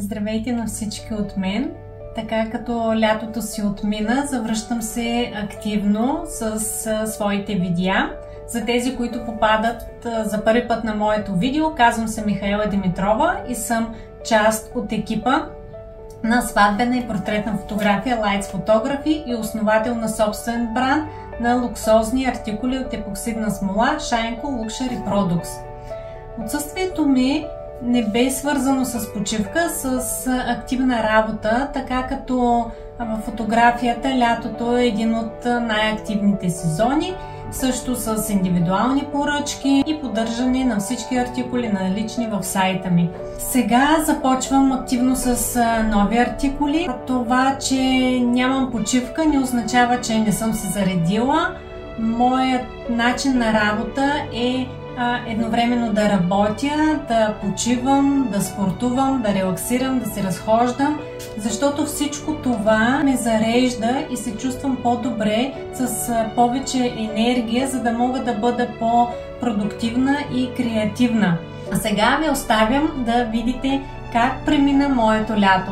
Здравейте на всички от мен! Така като лятото си отмина, завръщам се активно с своите видеа. За тези, които попадат за първи път на моето видео, казвам се Михаела Димитрова и съм част от екипа на сватбена и портретна фотография Lights Photography и основател на собствен бранд на луксозни артикули от епоксидна смола Shine Cool Luxury Products. Отсъствието ми не бе свързано с почивка, с активна работа, така като в фотографията лятото е един от най-активните сезони, също с индивидуални поръчки и поддържане на всички артикули налични в сайта ми. Сега започвам активно с нови артикули. Това, че нямам почивка, не означава, че не съм се заредила. Моят начин на работа е едновременно да работя, да почивам, да спортувам, да релаксирам, да се разхождам, защото всичко това ме зарежда и се чувствам по-добре, с повече енергия, за да мога да бъда по-продуктивна и креативна. А сега ви оставям да видите как премина моето лято.